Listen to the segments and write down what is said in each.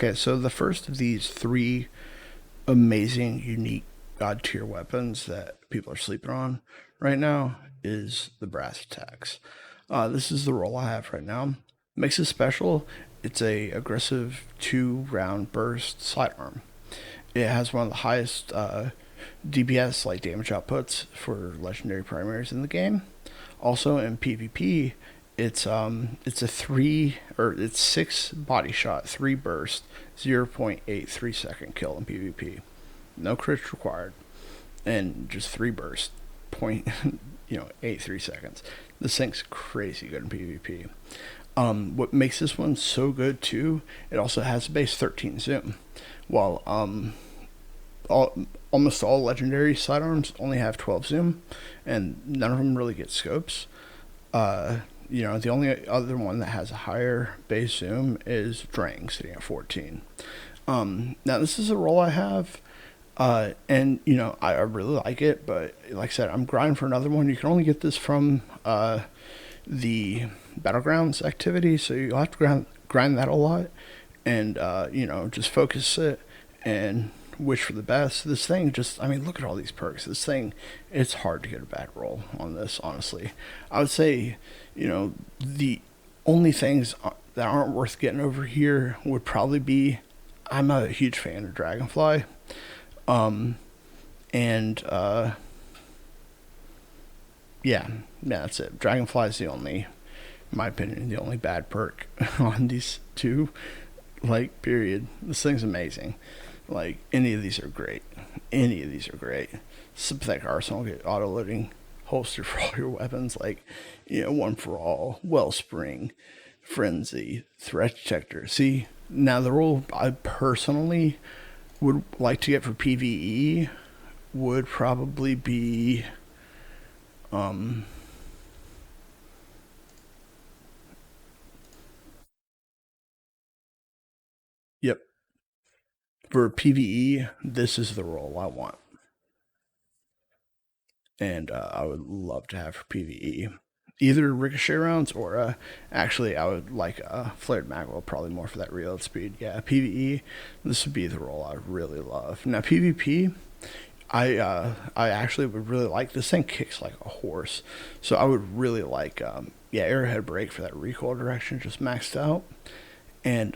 Okay, so the first of these three amazing, unique god tier weapons that people are sleeping on right now is the brass attacks. This is the roll I have right now. Makes it special. It's a aggressive 2 round burst sidearm. It has one of the highest DPS like damage outputs for legendary primaries in the game. Also in PvP, it's a three or it's 6 body shot, 3 burst, 0.83 second kill in PvP. No crits required, and just 3 burst, point 83 seconds. This thing's crazy good in PvP. What makes this one so good too? It also has a base 13 zoom. While almost all legendary sidearms only have 12 zoom, and none of them really get scopes. The only other one that has a higher base zoom is Drang, sitting at 14. Now this is a role I have, and I really like it, but like I said, I'm grinding for another one. You can only get this from the battlegrounds activity, so you'll have to grind that a lot, and just focus it and wish for the best. This thing look at all these perks. This thing, it's hard to get a bad roll on this, honestly. I would say, the only things that aren't worth getting over here would probably be, I'm a huge fan of Dragonfly. And yeah, that's it. Dragonfly is the only, in my opinion, the only bad perk on these two. Like, period. This thing's amazing. Like, any of these are great. Any of these are great. Sympathetic Arsenal, get auto loading holster for all your weapons, like, One for All, Wellspring, Frenzy, Threat Detector. See, now the role I personally would like to get for PvE would probably be yep. For PvE, this is the role I want. And I would love to have for PvE. Either ricochet rounds or actually I would like flared magwell, probably more for that reload speed. Yeah, PvE, this would be the role I really love. Now PvP, I actually would really like, this thing kicks like a horse, so I would really like arrowhead break for that recoil direction just maxed out, and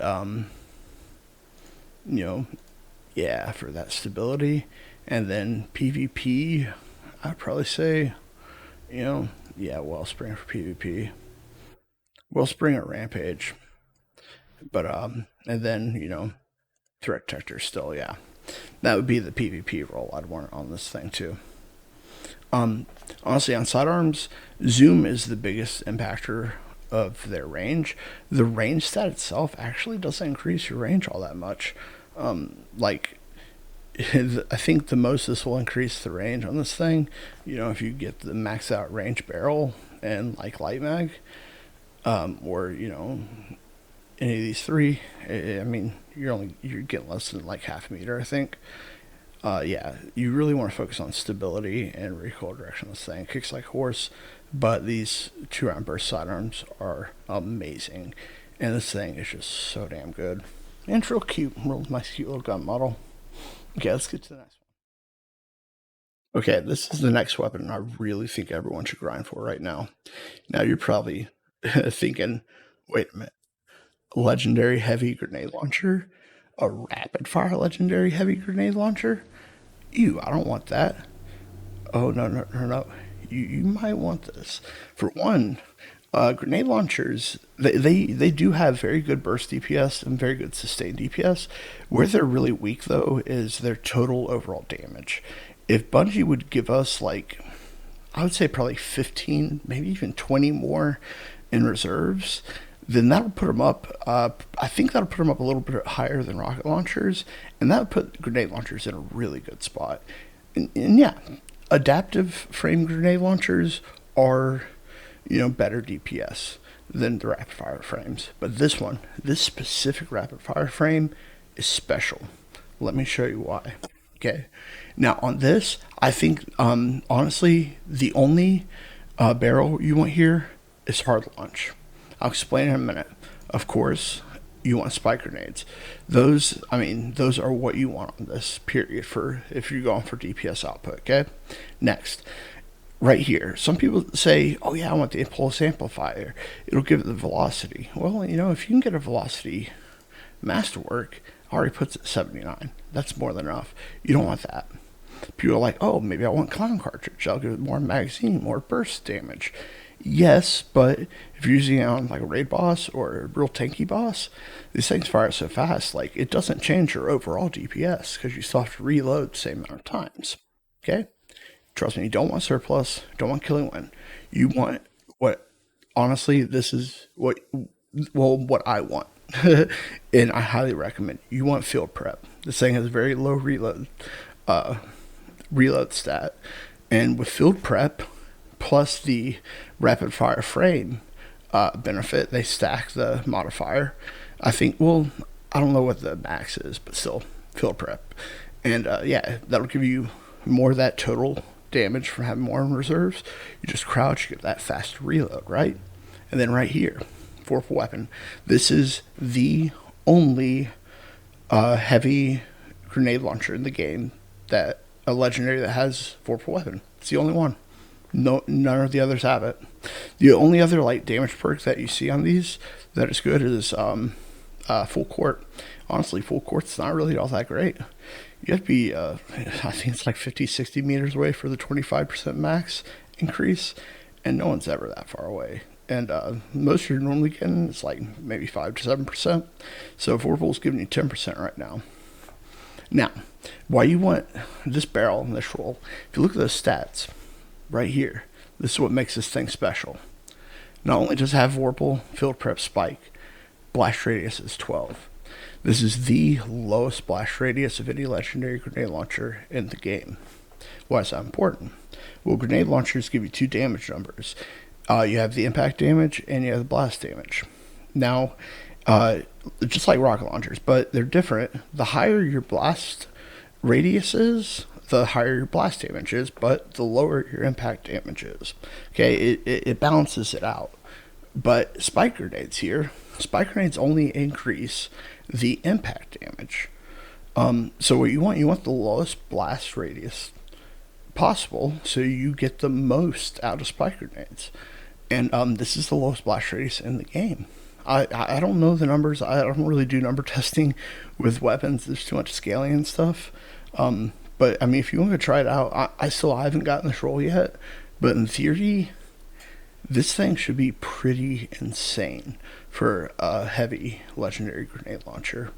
you know for that stability, and then PvP, I'd probably say Wellspring for PvP, Wellspring or Rampage, but and then Threat Detector still, yeah. That would be the PvP role I'd want on this thing too. Honestly, on sidearms, zoom is the biggest impactor of their range. The range stat itself actually doesn't increase your range all that much. Like, I think the most this will increase the range on this thing, if you get the max out range barrel and like light mag, or any of these three. I mean, you're getting less than like half a meter, I think. Yeah, you really want to focus on stability and recoil direction of this thing. It kicks like a horse, but these 2 round burst sidearms are amazing, and this thing is just so damn good. And it's real cute, real nice, cute little gun model. Okay, let's get to the next one. Okay, this is the next weapon I really think everyone should grind for right now. Now you're probably thinking, wait a minute, legendary heavy grenade launcher? A rapid fire legendary heavy grenade launcher? Ew, I don't want that. Oh, no, no, no, no. You might want this. For one, grenade launchers, they do have very good burst DPS and very good sustained DPS. Where they're really weak, though, is their total overall damage. If Bungie would give us, like, I would say probably 15, maybe even 20 more in reserves, then that would put them up. I think that'll put them up a little bit higher than rocket launchers, and that would put grenade launchers in a really good spot. And yeah, adaptive frame grenade launchers are, better DPS than the rapid fire frames. But this specific rapid fire frame is special. Let me show you why. Okay. Now on this, I think honestly the only barrel you want here is hard launch. I'll explain in a minute. Of course, you want spike grenades. Those, I mean, those are what you want on this period for if you're going for DPS output. Okay. Next, right here, some people say, "Oh yeah, I want the impulse amplifier. It'll give it the velocity." Well, if you can get a velocity masterwork, already puts it at 79. That's more than enough. You don't want that. People are like, "Oh, maybe I want clown cartridge. I'll give it more magazine, more burst damage." Yes, but if you're using it on like a raid boss or a real tanky boss, these things fire so fast, like it doesn't change your overall DPS because you still have to reload the same amount of times. Okay? Trust me, you don't want surplus, don't want killing win. You want what, honestly, this is what I want. And I highly recommend. You want field prep. This thing has very low uh, reload stat. And with field prep, plus the rapid fire frame benefit, they stack the modifier. I think, well, I don't know what the max is, but still, field prep. And yeah, that'll give you more of that total damage from having more in reserves. You just crouch, you get that fast reload, right? And then right here, fourth weapon. This is the only heavy grenade launcher in the game that a legendary that has fourth weapon. It's the only one. No, none of the others have it. The only other light damage perk that you see on these that is good is full court. Honestly, full court's not really all that great. You have to be, I think it's like 50, 60 meters away for the 25% max increase, and no one's ever that far away. And most you're normally getting is like maybe 5 to 7%. So Vorpal's giving you 10% right now. Now, why you want this barrel and this roll, if you look at those stats right here, this is what makes this thing special. Not only does it have Vorpal, field prep spike, blast radius is 12. This is the lowest blast radius of any legendary grenade launcher in the game. Why is that important? Well, grenade launchers give you two damage numbers. You have the impact damage and you have the blast damage. Now, just like rocket launchers, but they're different. The higher your blast radius is, the higher your blast damage is, but the lower your impact damage is. Okay, it balances it out. But spike grenades here, spike grenades only increase the impact damage. So what you want the lowest blast radius possible, so you get the most out of spike grenades. And this is the lowest blast radius in the game. I don't know the numbers. I don't really do number testing with weapons. There's too much scaling and stuff. But I mean, if you want to try it out, I still haven't gotten this roll yet. But in theory, this thing should be pretty insane for a heavy legendary grenade launcher.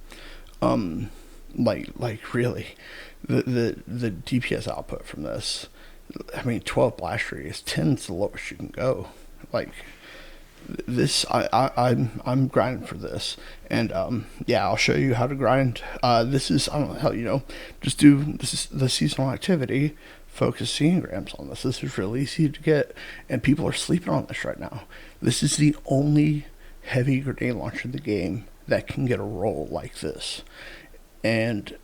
Like really, the DPS output from this. I mean, 12 blast radius, 10 is the lowest you can go. Like this, I'm grinding for this, and yeah, I'll show you how to grind. This is, I don't know how, just do this is the seasonal activity. Focus engrams on this. This is really easy to get, and people are sleeping on this right now. This is the only heavy grenade launcher in the game that can get a roll like this, and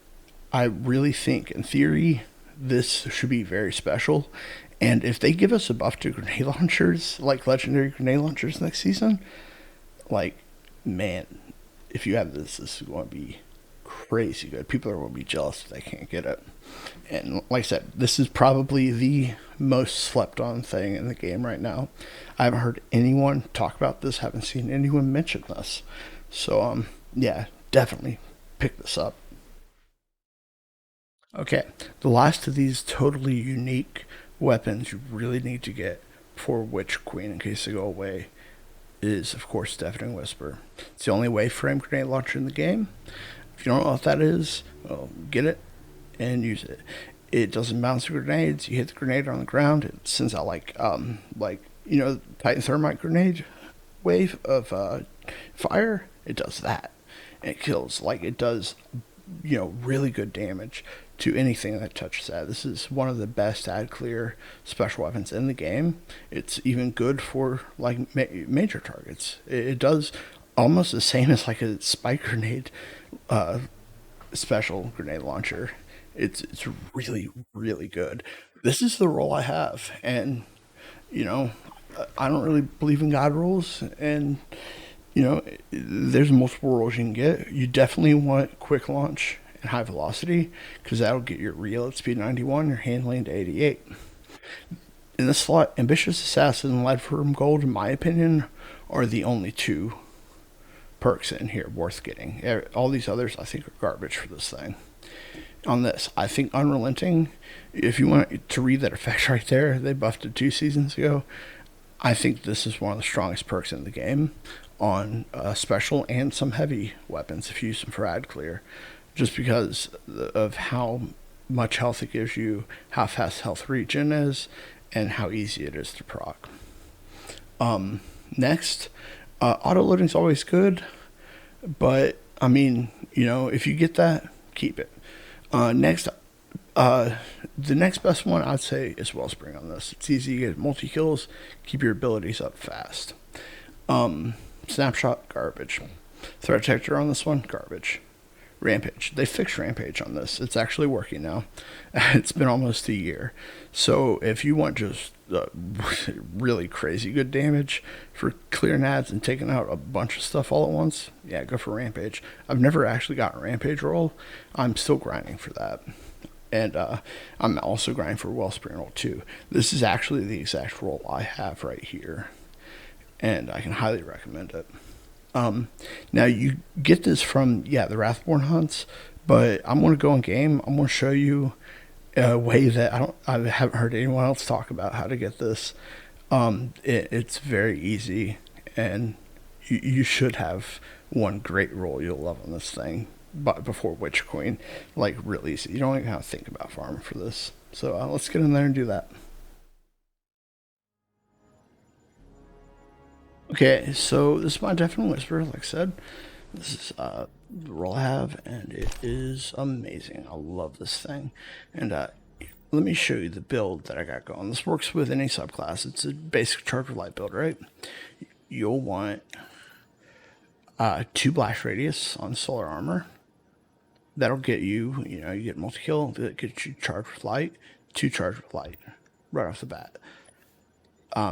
I really think, in theory, this should be very special. And if they give us a buff to grenade launchers, like legendary grenade launchers next season, like, man, if you have this, this is going to be crazy good. People are going to be jealous if they can't get it. And like I said, this is probably the most slept on thing in the game right now. I haven't heard anyone talk about this, haven't seen anyone mention this. So, yeah, definitely pick this up. Okay, the last of these totally unique weapons you really need to get for Witch Queen in case they go away is, of course, Deafening Whisper. It's the only wave frame grenade launcher in the game. If you don't know what that is, well, get it and use it. It doesn't bounce the grenades. You hit the grenade on the ground, it sends out Titan Thermite grenade wave of fire. It does that. And it kills. Like, it does, really good damage to anything that touches that. This is one of the best ad clear special weapons in the game. It's even good for like major targets. It does almost the same as like a spike grenade special grenade launcher. It's really, really good. This is the role I have, and you know I don't really believe in God rules, and You know, there's multiple rolls you can get. You definitely want quick launch and high velocity because that'll get your reload speed 91, your handling to 88. In this slot, Ambitious Assassin and Lead Firm Gold, in my opinion, are the only two perks in here worth getting. All these others, I think, are garbage for this thing. On this, I think Unrelenting, if you want to read that effect right there, they buffed it 2 seasons ago. I think this is one of the strongest perks in the game on special and some heavy weapons if you use them for ad clear, just because of how much health it gives you, how fast health regen is, and how easy it is to proc. Next, auto loading is always good, but I mean, if you get that, keep it. Next, the next best one I'd say is Wellspring on this. It's easy to get multi kills, keep your abilities up fast. Snapshot, garbage. Threat detector on this one, garbage. Rampage. They fixed Rampage on this. It's actually working now. It's been almost a year. So if you want just really crazy good damage for clearing ads and taking out a bunch of stuff all at once, yeah, go for Rampage. I've never actually gotten a Rampage roll. I'm still grinding for that. And I'm also grinding for Wellspring roll too. This is actually the exact roll I have right here. And I can highly recommend it. Now you get this from the Wrathborn hunts, but I'm going to go in game. I'm going to show you a way that I haven't heard anyone else talk about how to get this. It's very easy, and you should have one great roll you'll love on this thing. But before Witch Queen, like really easy. You don't even have to think about farming for this. So let's get in there and do that. Okay, so this is my Deafening Whisper, like I said. This is the roll I have, and it is amazing. I love this thing. And let me show you the build that I got going. This works with any subclass. It's a basic Charge of Light build, right? You'll want 2 blast radius on solar armor. That'll get you, you get multi-kill, that gets you Charge with Light, 2 Charge with Light right off the bat.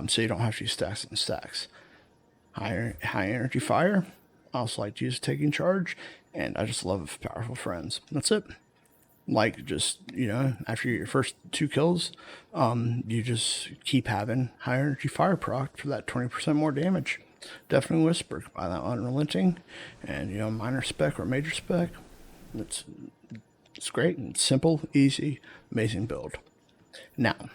So you don't have to use stacks and stacks. High energy fire. I also like to use taking charge, and I just love powerful friends. That's it. Like, just, after your first 2 kills, you just keep having high energy fire proc for that 20% more damage. Deafening Whisper, buy that Unrelenting, and minor spec or major spec. It's great and simple, easy, amazing build. Now,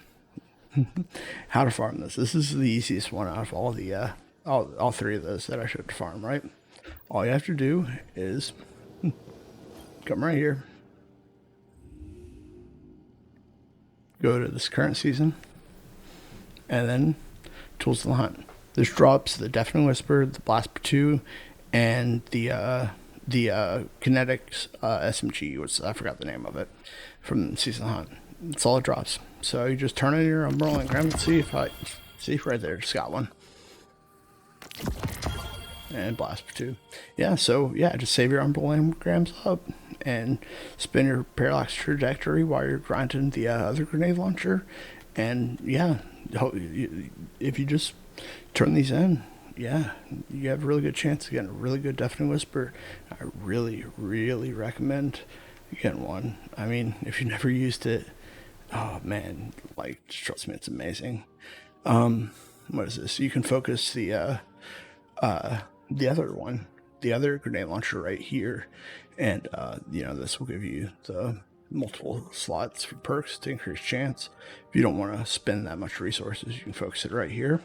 how to farm this. This is the easiest one out of all the all 3 of those that I showed to farm, right? All you have to do is come right here, go to this current season, and then Tools of the Hunt. This drops the Deafening Whisper, the Blast 2, and the Kinetics SMG, which I forgot the name of it, from Season of the Hunt. That's all it drops. So you just turn on your umbrella and grab it. See right there, just got one. And blast 2. Just save your umbrella engrams up and spin your parallax trajectory while you're grinding the other grenade launcher. And if you just turn these in, you have a really good chance of getting a really good Deafening Whisper. I really, really recommend getting one. I mean, if you never used it, oh man, trust me, it's amazing. What is this? You can focus the other one, the other grenade launcher right here, and this will give you the multiple slots for perks to increase chance. If you don't want to spend that much resources, you can focus it right here.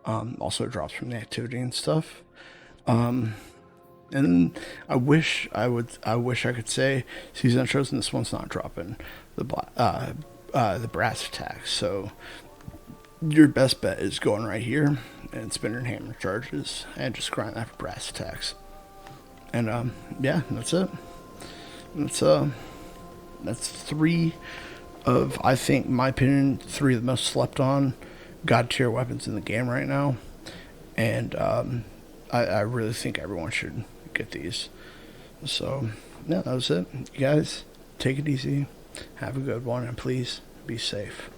Also, it drops from the activity and stuff. And I wish I could say Season of Chosen, this one's not dropping the brass attack. So your best bet is going right here and spinning hammer charges and just grind that for brass attacks. And that's it. That's 3 of, I think, in my opinion, 3 of the most slept on god tier weapons in the game right now. And I really think everyone should get these. So that was it. You guys, take it easy, have a good one, and please be safe.